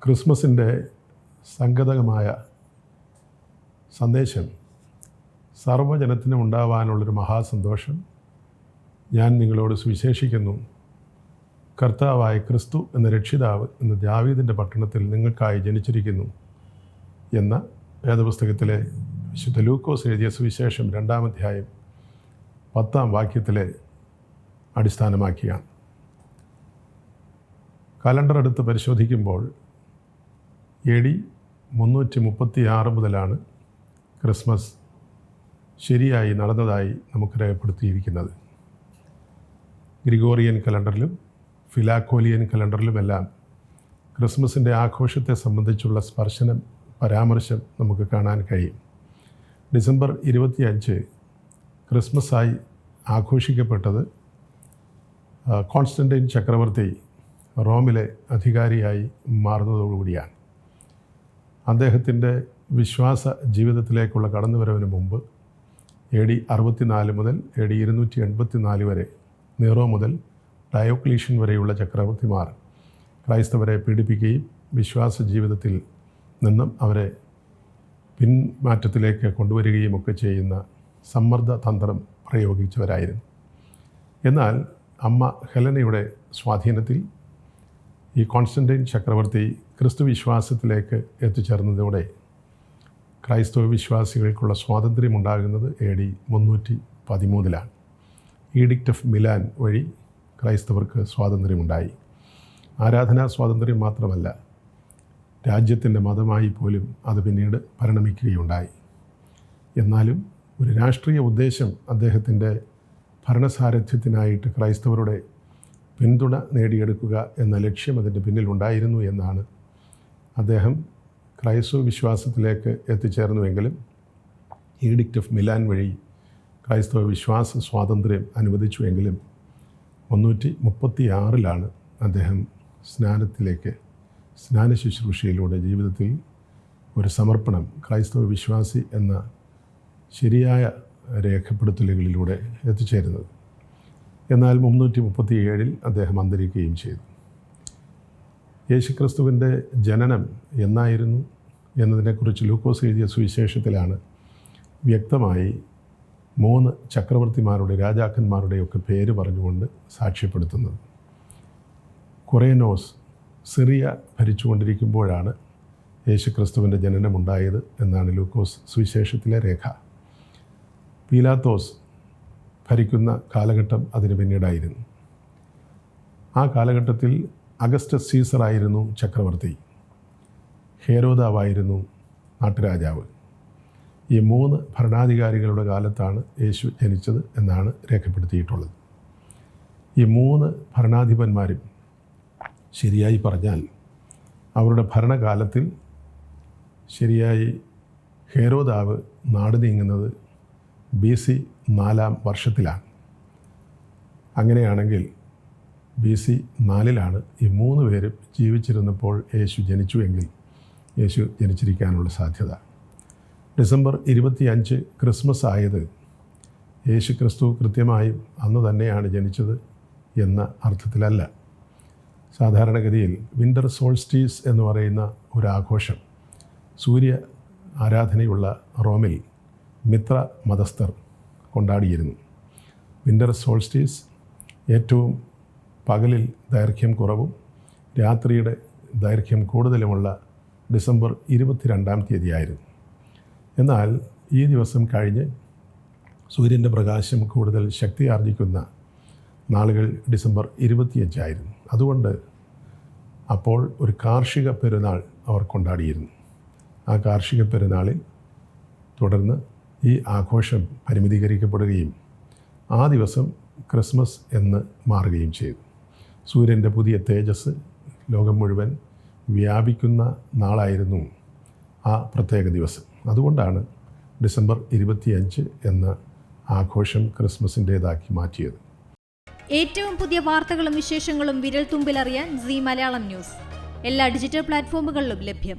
ക്രിസ്മസിൻ്റെ സംഗതമായ സന്ദേശം സർവ്വജനത്തിനും ഉണ്ടാവാനുള്ളൊരു മഹാസന്തോഷം ഞാൻ നിങ്ങളോട് സുവിശേഷിക്കുന്നു. കർത്താവായ ക്രിസ്തു എന്ന രക്ഷിതാവ് ഇന്ന് ദാവീദിൻ്റെ പട്ടണത്തിൽ നിങ്ങൾക്കായി ജനിച്ചിരിക്കുന്നു എന്ന വേദപുസ്തകത്തിലെ വിശുദ്ധ ലൂക്കോസ് എഴുതിയ സുവിശേഷം 2-ാം അധ്യായം 10-ാം വാക്യത്തിലെ അടിസ്ഥാനമാക്കിയാണ്. കലണ്ടർ എടുത്ത് പരിശോധിക്കുമ്പോൾ AD 336 മുതലാണ് ക്രിസ്മസ് ശരിയായി നടന്നതായി നമുക്ക് രേഖപ്പെടുത്തിയിരിക്കുന്നത്. ഗ്രിഗോറിയൻ കലണ്ടറിലും ഫിലാക്കോലിയൻ കലണ്ടറിലുമെല്ലാം ക്രിസ്മസിൻ്റെ ആഘോഷത്തെ സംബന്ധിച്ചുള്ള പരാമർശം നമുക്ക് കാണാൻ കഴിയും. ഡിസംബർ 25 ക്രിസ്മസായി ആഘോഷിക്കപ്പെട്ടത് കോൺസ്റ്റന്റൈൻ ചക്രവർത്തി റോമിലെ അധികാരിയായി മാറുന്നതോടുകൂടിയാണ്. അദ്ദേഹത്തിൻ്റെ വിശ്വാസ ജീവിതത്തിലേക്കുള്ള കടന്നുവരവിന് മുമ്പ് AD 64 മുതൽ AD 284 വരെ നീറോ മുതൽ ഡയോക്ലീഷ്യൻ വരെയുള്ള ചക്രവർത്തിമാർ ക്രൈസ്തവരെ പീഡിപ്പിക്കുകയും വിശ്വാസ ജീവിതത്തിൽ നിന്നും അവരെ പിന്മാറ്റത്തിലേക്ക് കൊണ്ടുവരികയും ഒക്കെ ചെയ്യുന്ന സമ്മർദ്ദ തന്ത്രം പ്രയോഗിച്ചവരായിരുന്നു. എന്നാൽ അമ്മ ഹെലനയുടെ സ്വാധീനത്തിൽ ഈ കോൺസ്റ്റന്റൈൻ ചക്രവർത്തി ക്രിസ്തു വിശ്വാസത്തിലേക്ക് എത്തിച്ചേർന്നതോടെ ക്രൈസ്തവ വിശ്വാസികൾക്കുള്ള സ്വാതന്ത്ര്യമുണ്ടാകുന്നത് AD 313 ഈഡിക്റ്റ് ഓഫ് മിലാൻ വഴി ക്രൈസ്തവർക്ക് സ്വാതന്ത്ര്യമുണ്ടായി. ആരാധനാ സ്വാതന്ത്ര്യം മാത്രമല്ല, രാജ്യത്തിൻ്റെ മതമായി പോലും അത് പിന്നീട് പരിണമിക്കുകയുണ്ടായി. എന്നാലും ഒരു രാഷ്ട്രീയ ഉദ്ദേശം അദ്ദേഹത്തിൻ്റെ ഭരണസാരഥ്യത്തിനായിട്ട് ക്രൈസ്തവരുടെ പിന്തുണ നേടിയെടുക്കുക എന്ന ലക്ഷ്യം അതിൻ്റെ പിന്നിലുണ്ടായിരുന്നു എന്നാണ്. അദ്ദേഹം ക്രൈസ്തവ വിശ്വാസത്തിലേക്ക് എത്തിച്ചേർന്നുവെങ്കിലും ഈഡിക്റ്റ് ഓഫ് മിലാൻ വഴി ക്രൈസ്തവ വിശ്വാസ സ്വാതന്ത്ര്യം അനുവദിച്ചുവെങ്കിലും 336 അദ്ദേഹം സ്നാന ശുശ്രൂഷയിലൂടെ ജീവിതത്തിൽ ഒരു സമർപ്പണം, ക്രൈസ്തവ വിശ്വാസി എന്ന ശരിയായ രേഖപ്പെടുത്തലുകളിലൂടെ എത്തിച്ചേരുന്നത്. എന്നാൽ 337 അദ്ദേഹം അന്തരിക്കുകയും ചെയ്തു. യേശുക്രിസ്തുവിൻ്റെ ജനനം എന്നായിരുന്നു എന്നതിനെക്കുറിച്ച് ലൂക്കോസ് എഴുതിയ സുവിശേഷത്തിലാണ് വ്യക്തമായി 3 ചക്രവർത്തിമാരുടെ രാജാക്കന്മാരുടെയൊക്കെ പേര് പറഞ്ഞുകൊണ്ട് സാക്ഷ്യപ്പെടുത്തുന്നത്. കൊറേനോസ് സിറിയ ഭരിച്ചുകൊണ്ടിരിക്കുമ്പോഴാണ് യേശുക്രിസ്തുവിൻ്റെ ജനനമുണ്ടായത് എന്നാണ് ലൂക്കോസ് സുവിശേഷത്തിലെ രേഖ. പീലാത്തോസ് ഭരിക്കുന്ന കാലഘട്ടം അതിന് പിന്നീടായിരുന്നു. ആ കാലഘട്ടത്തിൽ അഗസ്റ്റസ് സീസറായിരുന്നു ചക്രവർത്തി, ഹേരോദാവായിരുന്നു നാട്ടുരാജാവ്. ഈ 3 ഭരണാധികാരികളുടെ കാലത്താണ് യേശു ജനിച്ചത് എന്നാണ് രേഖപ്പെടുത്തിയിട്ടുള്ളത്. ഈ 3 ഭരണാധിപന്മാരും ശരിയായി പറഞ്ഞാൽ അവരുടെ ഭരണകാലത്തിൽ ശരിയായി ഹേരോദാവ് നാട് നീങ്ങുന്നത് BC 4-ാം വർഷത്തിലാണ്. അങ്ങനെയാണെങ്കിൽ BC 4-ലാണ് ഈ 3 പേരും ജീവിച്ചിരുന്നപ്പോൾ യേശു ജനിച്ചുവെങ്കിൽ യേശു ജനിച്ചിരിക്കാനുള്ള സാധ്യത. ഡിസംബർ 25 ക്രിസ്മസ് ആയത് യേശു ക്രിസ്തു കൃത്യമായും അന്ന് തന്നെയാണ് ജനിച്ചത് എന്ന അർത്ഥത്തിലല്ല. സാധാരണഗതിയിൽ വിൻ്റർ സോൾസ്റ്റീസ് എന്ന് പറയുന്ന ഒരാഘോഷം സൂര്യ ആരാധനയുള്ള റോമിൽ മിത്ര മതസ്ഥർ കൊണ്ടാടിയിരുന്നു. വിൻ്റർ സോൾസ്റ്റീസ് ഏറ്റവും പകലിൽ ദൈർഘ്യം കുറവും രാത്രിയുടെ ദൈർഘ്യം കൂടുതലുമുള്ള ഡിസംബർ 22-ാം തീയതിയായിരുന്നു. എന്നാൽ ഈ ദിവസം കഴിഞ്ഞ് സൂര്യൻ്റെ പ്രകാശം കൂടുതൽ ശക്തി ആർജിക്കുന്ന നാളുകൾ ഡിസംബർ 25 ആയിരുന്നു. അതുകൊണ്ട് അപ്പോൾ ഒരു കാർഷിക പെരുന്നാൾ അവർ കൊണ്ടാടിയിരുന്നു. ആ കാർഷിക പെരുന്നാളിൽ തുടർന്ന് ഈ ആഘോഷം പരിമിതീകരിക്കപ്പെടുകയും ആ ദിവസം ക്രിസ്മസ് എന്ന് മാറുകയും ചെയ്തു. സൂര്യൻ്റെ പുതിയ തേജസ് ലോകം മുഴുവൻ വ്യാപിക്കുന്ന നാളായിരുന്നു ആ പ്രത്യേക ദിവസം. അതുകൊണ്ടാണ് ഡിസംബർ 25 എന്ന ആഘോഷം ക്രിസ്മസിൻ്റേതാക്കി മാറ്റിയത്. ഏറ്റവും പുതിയ വാർത്തകളും വിശേഷങ്ങളും വിരൽ തുമ്പിലറിയാൻ സീ മലയാളം ന്യൂസ് എല്ലാ ഡിജിറ്റൽ പ്ലാറ്റ്ഫോമുകളിലും ലഭ്യം.